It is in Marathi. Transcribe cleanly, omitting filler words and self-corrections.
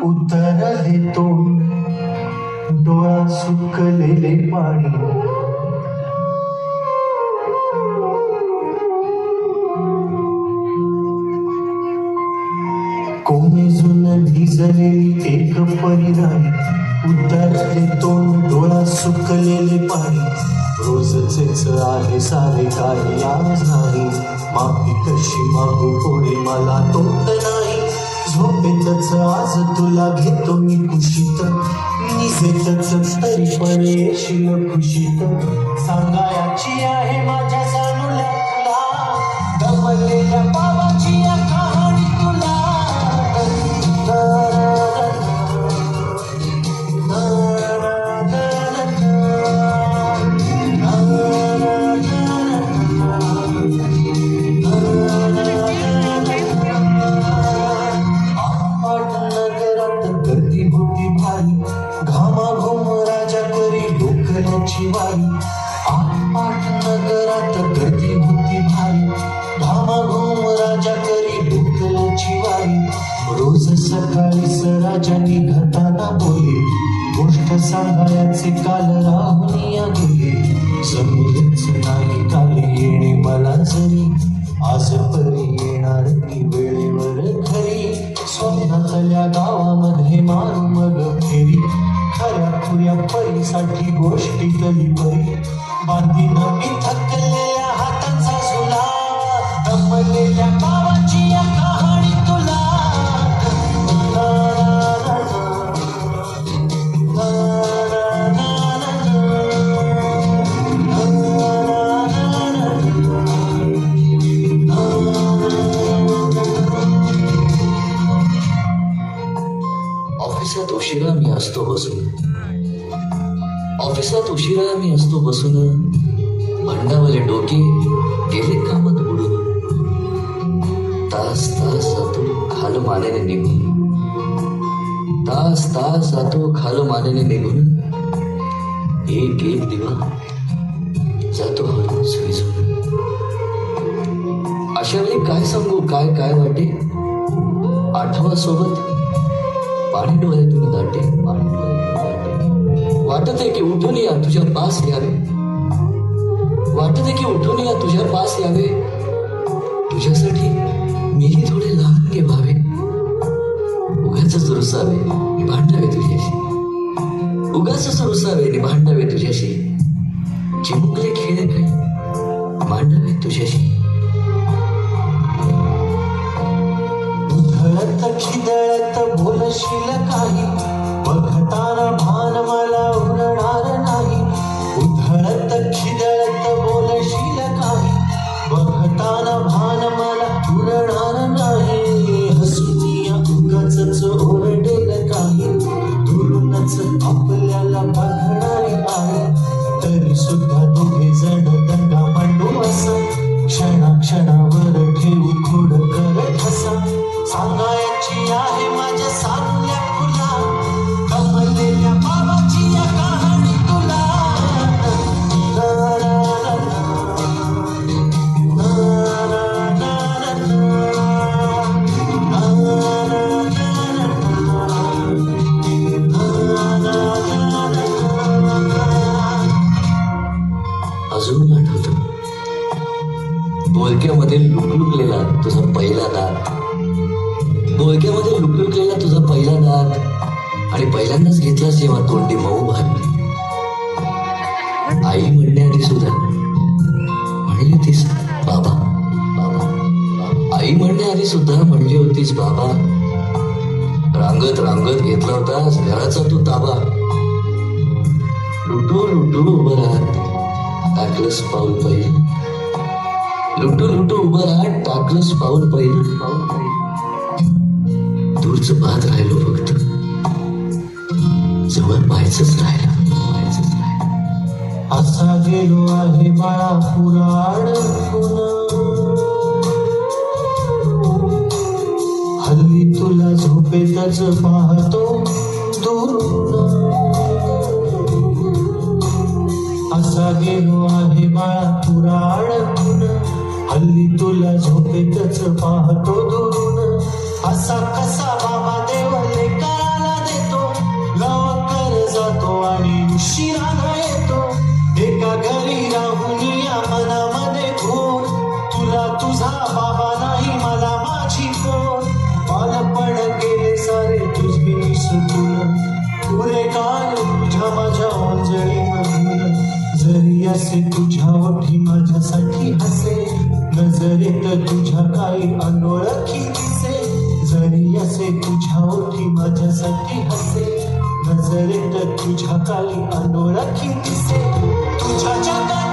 उतरले तोंड डोळा सुकलेले पाणी कोमेजून भिजलेली एक परिराणी उतरले तोंड डोळा सुकलेले पाणी रोजचेच आहे सारे काही आज नाही माफी कशी मागू कोणी मला तोंड नाही झोपेतच आज तुला घेतो मी कुशीत निजेतच तरी पण येशील खुशीत सांगायची आहे माझ्या जाणूला तुला दमलेल्या बाबाची या कहाणी तुला वारी आठ नगरात गर्दी होती भारी घामाघूम राजा करी डोकल्याची वारी रोज सकाळी सराजांनी घटाना बोले गोष्ट सांगायचे काल राहुनिया गेले जमलेच नाही काल येणे मला जरी आज परी येणार ती वेळेवर घरी स्वप्नातल्या गावामध्ये मारू मग फेरी खऱ्या खुऱ्या परीसाठी गोष्टीतली परी बांधीन मी थकलेल्या हातांचा झुला दमलेल्या गावाची या कहाणी तुला ऑफिसात उशिरा मी असतो बसून ऑफिसात उशिरा मी असतो बसून भांडावाले डोके गेले कामात बुडून तास तास जातो खाल मानेने निघून तास तास जातो खाल मानेने निघून एक एक दिवा जातो हळूच विझून अशा वेळी काय सांगू काय काय वाटे आठवा सोबत पाणी डोळ्यातून दाटे पाणी डोळ्यातून दाटे वाटत आहे की उठून या तुझ्या पास यावे वाटत आहे की उठून या तुझ्या पास यावे तुझ्यासाठी मीही थोडे लहानगे व्हावे उगाच रुसावे नि भांडावे तुझ्याशी उगाच रुसावे नि भांडावे तुझ्याशी चिमुकले खेळ काही मांडावे तुझ्याशी उधळत खिदळत बोलशील काही बघताना भान मला उरणार नाही उधळत खिदळत बोलशील काही बघताना भान मला उरणार नाही हसूया उगाचच ओरडेल काही दुरूनच आपल्याला बघणारी आहे तरी सुद्धा दोघे जण दंगा मांडू असं क्षणाक्षणावर ठेवू खोड कर ठसा सांगायची आहे माझ्या सान्या फुला कमलेल्या बाबाची या कहाणी तुला अजून आठवतं बोलक्यामध्ये लुकलुकलेला तुझा पहिला दात बोलक्यामध्ये लुकलुकलेला तुझा पहिला दात आणि पहिल्यांदाच घेतलास जेव्हा तोंडी मऊ भात आई म्हणण्याआधी सुद्धा म्हणली होतीस बाबा बाबा आई म्हणण्याआधी सुद्धा म्हणली होतीस बाबा रांगत रांगत घेतला होतास घराचा तू ताबा लुटू लुटू उभं राहत टाकलंस पाऊल पहिलं लुटू लुटू उभं राहत टाकलंस पाऊल पहिलं दूरच पाहत राहिलो फक्त जवळ पाहायचंच राहिलं असा गेलो आहे बाळा पुराण हल्ली तुला झोपेतच पाहतो दुरून असा गेलो आहे बाळा पुराण हल्ली तुला झोपेतच पाहतो दुरून असा कसा बाबा देव लेकराला असे तुझ्या ओठी माझ्यासाठी हसे नजरेत तुझ्या काही अनोळखी दिसे जरी असे तुझ्या ओठी माझ्यासाठी हसे नजरेत तुझ्या काही अनोळखी दिसे तुझ्या जगात